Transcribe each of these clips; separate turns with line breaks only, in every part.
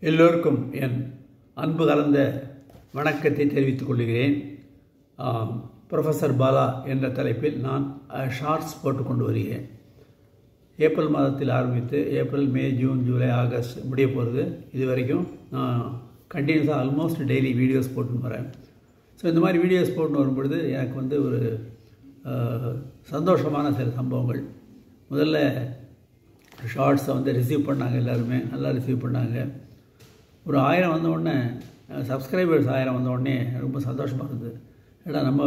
எல்லோருக்கும் என் அன்பு கலந்த வணக்கத்தை தெரிவித்துக் கொள்கிறேன். ப்ரொஃபஸர் பாலா என்ற தலைப்பில் நான் ஷார்ட்ஸ் போட்டுக்கொண்டு வருகிறேன். ஏப்ரல் மாதத்தில் ஆரம்பித்து ஏப்ரல், மே, ஜூன், ஜூலை, ஆகஸ்ட் முடிய போகிறது. இது வரைக்கும் நான் கண்டினியூஸாக ஆல்மோஸ்ட் டெய்லி வீடியோஸ் போட்டுன்னு வரேன். ஸோ இந்த மாதிரி வீடியோஸ் போட்டுன்னு வரும்பொழுது எனக்கு வந்து ஒரு சந்தோஷமான சில சம்பவங்கள். முதல்ல ஷார்ட்ஸை வந்து ரிசீவ் பண்ணாங்க, எல்லாருமே நல்லா ரிசீவ் பண்ணாங்க. ஒரு 1000 வந்தவுடனே, சப்ஸ்கிரைபர்ஸ் 1000 வந்தவுடனே ரொம்ப சந்தோஷமாக இருந்தது. ஏன்னா நம்ம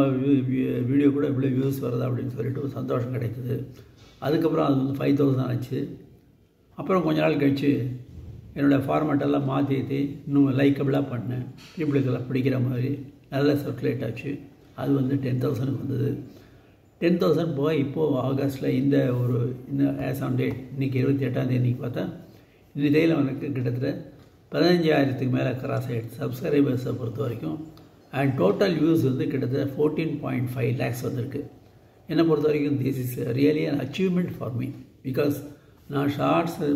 வீடியோ கூட இவ்வளோ வியூஸ் வருதா அப்படின்னு சொல்லிட்டு ஒரு சந்தோஷம் கிடைக்குது. அதுக்கப்புறம் அது வந்து 5000 ஆச்சு. அப்புறம் கொஞ்ச நாள் கழித்து என்னோடய ஃபார்மேட்டெல்லாம் மாற்றி இன்னும் லைக்கபிளாக பண்ணேன். பீப்புளுக்கெல்லாம் பிடிக்கிற மாதிரி நல்லா சர்க்குலேட் ஆச்சு. அது வந்து 10,000க்கு வந்தது. 10,000 போய் இப்போது ஆகஸ்ட்டில் இந்த ஆஸ் ஆன் டேட் இன்றைக்கி 28ஆம் தேதி பார்த்தா இந்த தேதியில் அவனுக்கு கிட்டத்தட்ட 15,000க்கு மேலே கிராஸ் ஆகிடுச்சு சப்ஸ்கிரைபர்ஸை பொறுத்த வரைக்கும். அண்ட் டோட்டல் வியூஸ் வந்து கிட்டத்தட்ட 14.5 lakhs வந்திருக்கு. என்னை பொறுத்த வரைக்கும் this is really an achievement for me. Because நான் ஷார்ட்ஸு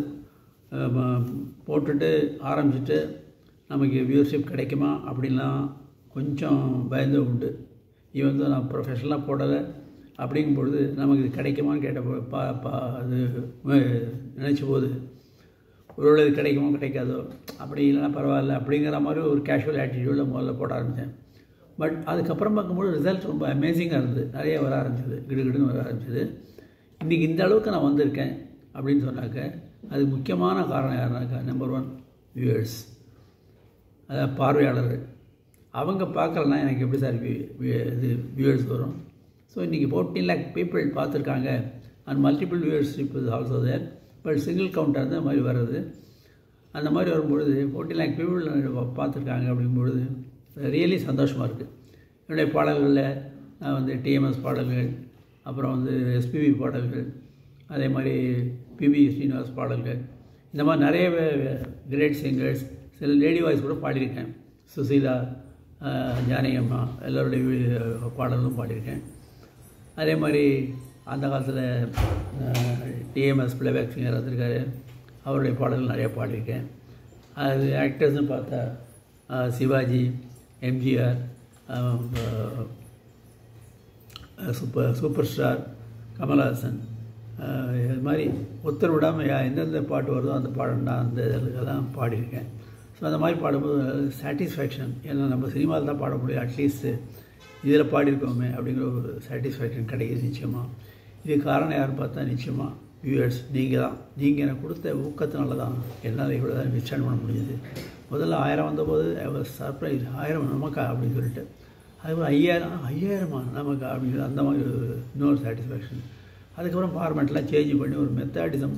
போட்டுட்டு ஆரம்பிச்சுட்டு நமக்கு வியூவர்ஷிப் கிடைக்குமா அப்படின்லாம் கொஞ்சம் பயந்து உண்டு. இது வந்து நான் ப்ரொஃபஷனலாக போடலை அப்படிங்கும்பொழுது நமக்கு இது கிடைக்குமான்னு கேட்ட அது நினச்ச போது ஒருவேளை இது கிடைக்குமோ கிடைக்காதோ, அப்படி இல்லைனா பரவாயில்ல அப்படிங்கிற மாதிரி ஒரு கேஷுவல் ஆட்டிடியூடில் முதல்ல போட ஆரம்பித்தேன். பட் அதுக்கப்புறம் பார்க்கும்போது ரிசல்ட் ரொம்ப அமேசிங்காக இருந்தது. நிறைய வர ஆரம்பிச்சிது, கிடுகிடுன்னு வர ஆரம்பிச்சிது. இன்றைக்கி இந்த அளவுக்கு நான் வந்திருக்கேன் அப்படின்னு சொன்னாக்க அது முக்கியமான காரணம் யாருனாக்கா, நம்பர் 1 வியூவர்ஸ், அதாவது பார்வையாளர்கள். அவங்க பார்க்கலன்னா எனக்கு எப்படி சார் இது வியூவர்ஸ் வரும்? ஸோ இன்றைக்கி 14 lakh பீப்புள் பார்த்துருக்காங்க. And multiple viewership is also there. But single கவுண்டாக தான் மாதிரி வருது. அந்த மாதிரி வரும்பொழுது 14 lakh பீப்புள் பார்த்துருக்காங்க அப்படிங்கும்பொழுது ரியலி சந்தோஷமாக இருக்குது. என்னுடைய பாடல்களில் நான் வந்து டிஎம்எஸ் பாடல்கள், அப்புறம் வந்து எஸ்பிபி பாடல்கள், அதே மாதிரி பிபி ஸ்ரீனிவாஸ் பாடல்கள், இந்த மாதிரி நிறைய கிரேட் சிங்கர்ஸ், சில லேடி வாய்ஸ் கூட பாடியிருக்கேன். சுசீலா, ஜானகி அம்மா எல்லோருடைய பாடலும் பாடியிருக்கேன். அதே மாதிரி அந்த காலத்தில் டிஎம்எஸ் பிளேபேக் சிங்கர் வந்திருக்காரு, அவருடைய பாடல்கள் நிறையா பாடியிருக்கேன். அது ஆக்டர்ஸ்னு பார்த்தா சிவாஜி, எம்ஜிஆர், சூப்பர் ஸ்டார் கமல்ஹாசன், இது மாதிரி ஒருத்தர் விடாமல் எந்தெந்த பாட்டு வருதோ அந்த பாடம்னா அந்த இதெல்லாம் பாடியிருக்கேன். ஸோ அந்த மாதிரி பாடும்போது சாட்டிஸ்ஃபேக்ஷன், ஏன்னா நம்ம சினிமாவில் தான் பாட முடியும், அட்லீஸ்ட்டு இதில் பாடியிருக்கோமே அப்படிங்கிற ஒரு சாட்டிஸ்ஃபேக்ஷன் கிடைக்கிது நிச்சயமாக. இதுக்கு காரணம் யாருன்னு பார்த்தா நிச்சயமாக வியூவர்ஸ், நீங்கள் தான். நீங்கள் எனக்கு கொடுத்த ஊக்கத்தினால தான் என்னால் இவ்வளோ தான் விஸ்டாண்ட் பண்ண முடியுது. முதல்ல 1000 வந்தபோது சர்ப்ரைஸ், 1000 நமக்கா அப்படின்னு சொல்லிட்டு, அதுக்கப்புறம் 5000 நமக்கா அப்படிங்கிறது அந்த மாதிரி இன்னொரு சாட்டிஸ்ஃபேக்ஷன். அதுக்கப்புறம் ஃபார்மேட்லாம் சேஞ்ச் பண்ணி ஒரு மெத்தடிசம்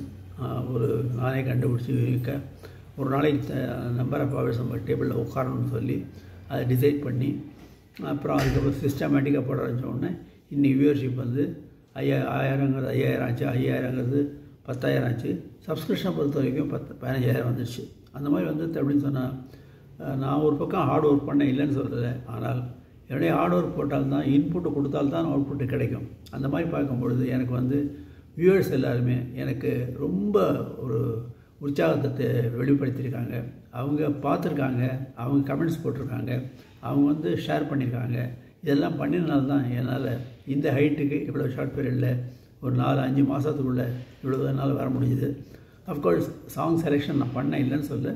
ஒரு நானே கண்டுபிடிச்சி இருக்க, ஒரு நாளைக்கு நம்பர் ஆஃப் ஹவர்ஸ் நம்ம டேபிளில் உட்காரணும்னு சொல்லி அதை டிசைட் பண்ணி, அப்புறம் அதுக்கப்புறம் சிஸ்டமேட்டிக்காக போட ஆரம்பித்தோடனே இன்றைக்கி வியூவர்ஷிப் வந்து 5000ங்கிறது 5000 ஆச்சு, 5000ங்கிறது 10,000 ஆச்சு. சப்ஸ்கிரிப்ஷனை பொறுத்த வரைக்கும் 15,000 வந்துடுச்சு. அந்த மாதிரி வந்து அப்படின்னு சொன்னால் நான் ஒரு பக்கம் ஹார்ட் ஒர்க் பண்ண இல்லைன்னு சொல்கிறதில்ல. ஆனால் என்னுடைய ஹார்ட் ஒர்க் போட்டால்தான், இன்புட்டு கொடுத்தால்தான் அவுட்புட்டு கிடைக்கும். அந்த மாதிரி பார்க்கும்பொழுது எனக்கு வந்து வியூவர்ஸ் எல்லாருமே எனக்கு ரொம்ப ஒரு உற்சாகத்தை வெளிப்படுத்தியிருக்காங்க. அவங்க பார்த்துருக்காங்க, அவங்க கமெண்ட்ஸ் போட்டிருக்காங்க, அவங்க வந்து ஷேர் பண்ணியிருக்காங்க. இதெல்லாம் பண்ணினால தான் என்னால் இந்த ஹைட்டுக்கு இவ்வளோ ஷார்ட் பீரியடில் ஒரு 4-5 மாதத்துக்குள்ளே இவ்வளோ என்னால் வர முடியுது. அஃப்கோர்ஸ் சாங் செலெக்ஷன் நான் பண்ண இல்லைன்னு சொல்ல,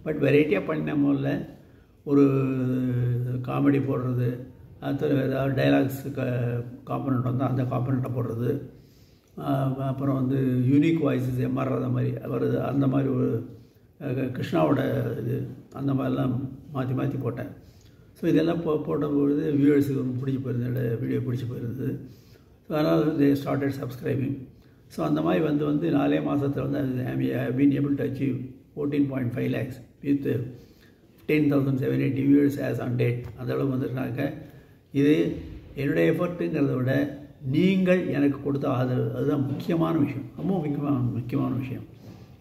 பட் வெரைட்டியாக பண்ண முதல்ல ஒரு காமெடி போடுறது, அது ஏதாவது டைலாக்ஸ் காம்பனண்ட் வந்தால் அந்த காம்பனண்ட்டை போடுறது, அப்புறம் வந்து யூனிக் வாய்ஸஸ் எம்ஆர் ராதா மாதிரி வருது, அந்த மாதிரி ஒரு கிருஷ்ணாவோட இது, அந்த மாதிரிலாம் மாற்றி மாற்றி போட்டேன். ஸோ இதெல்லாம் போட்டபொழுது வியூவர்ஸுக்கு ரொம்ப பிடிச்சி போயிருந்தது, என்னோடய வீடியோ பிடிச்சி போயிருந்தது. ஸோ அதனால் தே ஸ்டார்டட் சப்ஸ்கிரைபிங். ஸோ அந்த மாதிரி வந்து 4 மாதத்தில் வந்து I been able to achieve 14.5 lakhs with 15,780 viewers as on date. அந்த அளவுக்கு வந்துருக்காங்க. இது என்னுடைய எஃபர்ட்டுங்கிறத விட நீங்கள் எனக்கு கொடுத்த ஆதரவு, அதுதான் முக்கியமான விஷயம், ரொம்ப முக்கியமான விஷயம்.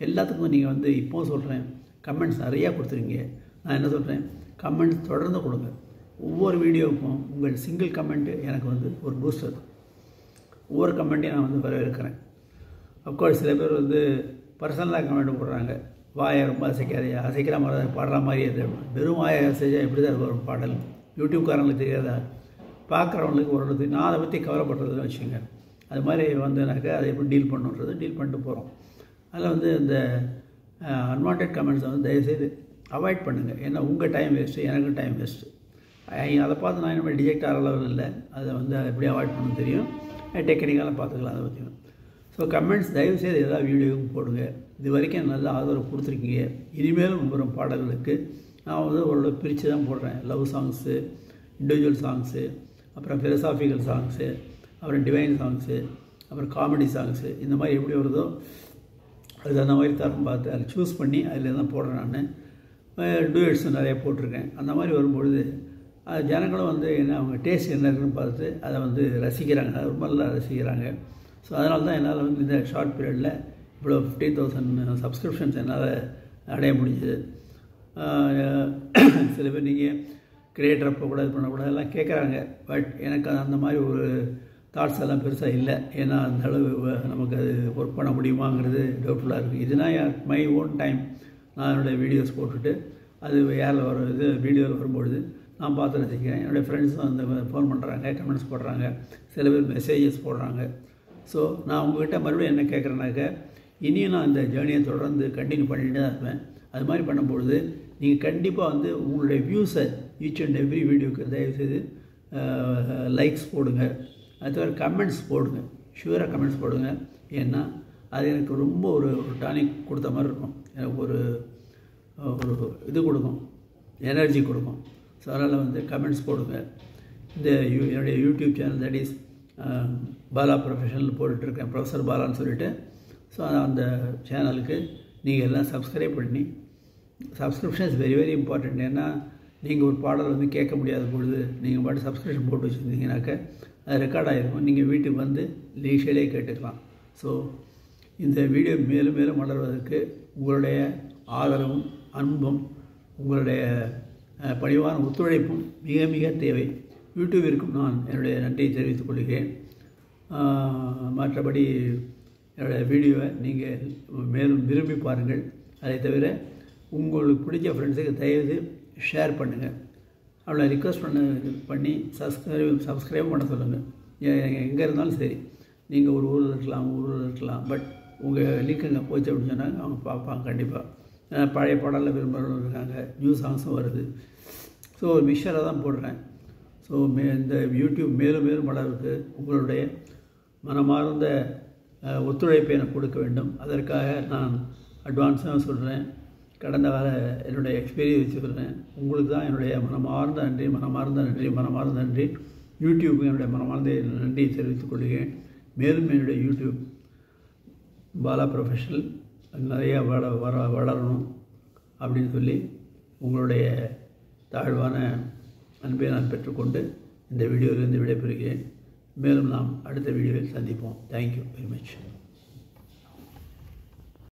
எல்லாத்துக்கும் நீங்கள் வந்து இப்போவும் சொல்கிறேன், கமெண்ட்ஸ் நிறையா கொடுத்துருங்க. நான் என்ன சொல்கிறேன், கமெண்ட்ஸ் தொடர்ந்து கொடுங்க. ஒவ்வொரு வீடியோவுக்கும் உங்கள் சிங்கிள் கமெண்ட்டு எனக்கு வந்து ஒரு பூஸ்டர். ஒவ்வொரு கமெண்ட்டையும் நான் வந்து வரவேற்கிறேன். அஃப்கோர்ஸ் சில பேர் வந்து பர்சனலாக கமெண்ட் போடுறாங்க, வாயை ரொம்ப அசைக்காதே, அசைக்கிற மாதிரி தான் பாடுற மாதிரி அது. வெறும் வாயை அசைச்சா எப்படி தான் இருக்கும் பாடல்? யூடியூப்காரங்களுக்கு தெரியாதா? பார்க்குறவங்களுக்கு ஓரளவுக்கு நான் அதை பற்றி கவலைப்படுறதுன்னு வச்சுங்க. அது மாதிரி வந்துனாக்கா அதை எப்படி டீல் பண்ணுன்றது டீல் பண்ணிட்டு போகிறோம். அதில் இந்த அன்வான்ட் கமெண்ட்ஸை தயவுசெய்து அவாய்ட் பண்ணுங்கள். ஏன்னா உங்கள் டைம் வேஸ்ட்டு, எனக்கும் டைம் வேஸ்ட்டு. அதை பார்த்து நான் இனிமேல் டிஜெக்ட் ஆகிற அளவில் இல்லை. அதை அதை எப்படி அவாய்ட் பண்ண தெரியும், டெக்னிக்கலாக பார்த்துக்கலாம் அதை பற்றியும். ஸோ கமெண்ட்ஸ் தயவுசெய்து ஏதாவது வீடியோவும் போடுங்க. இது வரைக்கும் நல்ல ஆதரவு கொடுத்துருக்கீங்க. இனிமேலும் வரும் பாடல்களுக்கு நான் ஓரளவு பிரித்து தான் போடுறேன். லவ் சாங்ஸு, இண்டிவிஜுவல் சாங்ஸு, அப்புறம் ஃபிலசாஃபிக்கல் சாங்ஸு, அப்புறம் டிவைன் சாங்ஸு, அப்புறம் காமெடி சாங்ஸு, இந்த மாதிரி எப்படி வருதோ அது அந்த மாதிரி தரம் பார்த்து அதை சூஸ் பண்ணி அதில் தான் போடுறேன். நான் டூயட்ஸும் நிறைய போட்டிருக்கேன். அந்த மாதிரி வரும்பொழுது ஜனங்களும் என்ன அவங்க டேஸ்ட் என்ன இருக்குன்னு பார்த்து அதை ரசிக்கிறாங்க, ரொம்ப நல்லா ரசிக்கிறாங்க. ஸோ அதனால தான் என்னால் இந்த ஷார்ட் பீரியடில் இவ்வளோ 50,000 சப்ஸ்கிரிப்ஷன்ஸ் என்னால் அடைய முடிஞ்சுது. சில பேர் நீங்கள் கிரியேட்டர் அப்போ கூட இது பண்ணக்கூடாது எல்லாம் கேட்குறாங்க. பட் எனக்கு அந்த மாதிரி ஒரு தாட்ஸ் எல்லாம் பெருசாக இல்லை. ஏன்னா அந்த அளவு நமக்கு அது ஒர்க் பண்ண முடியுமாங்கிறது டவுட்ஃபுல்லாக இருக்குது. இதுனால் மை ஓன் டைம் நான் என்னுடைய வீடியோஸ் போட்டுட்டு அது யாரில் இது வீடியோவில் வரும்பொழுது நான் பார்த்து ரசிக்கிறேன். என்னுடைய ஃப்ரெண்ட்ஸும் ஃபோன் பண்ணுறாங்க, கமெண்ட்ஸ் போடுறாங்க, சில பேர் மெசேஜஸ் போடுறாங்க. ஸோ நான் உங்கள்கிட்ட மறுபடியும் என்ன கேட்குறேன்னாக்கா, இனியும் நான் இந்த ஜேர்னியை தொடர்ந்து கண்டினியூ பண்ணிட்டு தான் இருப்பேன். அது மாதிரி பண்ணும்பொழுது நீங்கள் கண்டிப்பாக உங்களுடைய வியூஸை ஈச் அண்ட் எவ்ரி வீடியோக்கு தயவுசெய்து லைக்ஸ் போடுங்க. அது தவிர கமெண்ட்ஸ் போடுங்க, ஷுவராக கமெண்ட்ஸ் போடுங்க. ஏன்னா அது எனக்கு ரொம்ப ஒரு டானிக் கொடுத்த மாதிரி இருக்கும். எனக்கு ஒரு இது கொடுக்கும், எனர்ஜி கொடுக்கும். ஸோ அதனால் கமெண்ட்ஸ் போடுங்க. இந்த என்னுடைய YouTube channel that is Bala professional போட்டுட்ருக்கேன், ப்ரொஃபஸர் பாலான்னு சொல்லிட்டு. ஸோ அந்த சேனலுக்கு நீங்கள் எல்லாம் சப்ஸ்கிரைப் பண்ணி, subscription is very very important. ஏன்னா நீங்கள் ஒரு பாடல் கேட்க முடியாத பொழுது நீங்கள் பாட்டு சப்ஸ்கிரிப்ஷன் போட்டு வச்சுருந்தீங்கன்னாக்க அது ரெக்கார்ட் ஆகிருக்கும். நீங்கள் வீட்டுக்கு லீஷியலே கேட்டுக்கலாம். ஸோ இந்த வீடியோ மேலும் மேலும் வளர்வதற்கு உங்களுடைய ஆதரவும் அன்பும் உங்களுடைய பணிவான ஒத்துழைப்பும் மிக மிக தேவை. யூடியூபிற்கும் நான் என்னுடைய நன்றியை தெரிவித்துக் கொள்கிறேன். மற்றபடி என்னுடைய வீடியோவை நீங்கள் மேலும் விரும்பி பாருங்கள். அதை தவிர உங்களுக்கு பிடிச்ச ஃப்ரெண்ட்ஸுக்கு தயவுது ஷேர் பண்ணுங்கள். அவளை ரிக்வெஸ்ட் பண்ணி சப்ஸ்கிரைப் பண்ண சொல்லுங்கள். எங்கே இருந்தாலும் சரி, நீங்கள் ஒரு ஊரில் இருக்கலாம், பட் உங்கள் லிங்க் அங்கே போச்சு அப்படின்னு சொன்னாங்க அவங்க பார்ப்பாங்க கண்டிப்பாக. பழைய பாடலில் விரும்புகிறவங்க இருக்காங்க, நியூ சாங்ஸும் வருது. ஸோ ஒரு மிக்சராக தான் போடுறேன். ஸோ இந்த யூடியூப் மேலும் மேலும் வளர்வுக்கு உங்களுடைய மனமார்ந்த ஒத்துழைப்பை எனக்கு கொடுக்க வேண்டும். அதற்காக நான் அட்வான்ஸாக சொல்கிறேன். கடந்த கால என்னுடைய எக்ஸ்பீரியன்ஸ் சொல்கிறேன். உங்களுக்கு தான் என்னுடைய மனமார்ந்த நன்றி. யூடியூப்புக்கு என்னுடைய மனமார்ந்த நன்றியை தெரிவித்துக் கொள்கிறேன். மேலும் என்னுடைய யூடியூப் பாலா ப்ரொஃபஷனல் நிறையா வளரணும் அப்படின்னு சொல்லி உங்களுடைய தாழ்வான அன்பை நான் பெற்றுக்கொண்டு இந்த வீடியோவிலிருந்து விடைபெறுகிறேன். மேலும் நாம் அடுத்த வீடியோவில் சந்திப்போம். Thank you very much.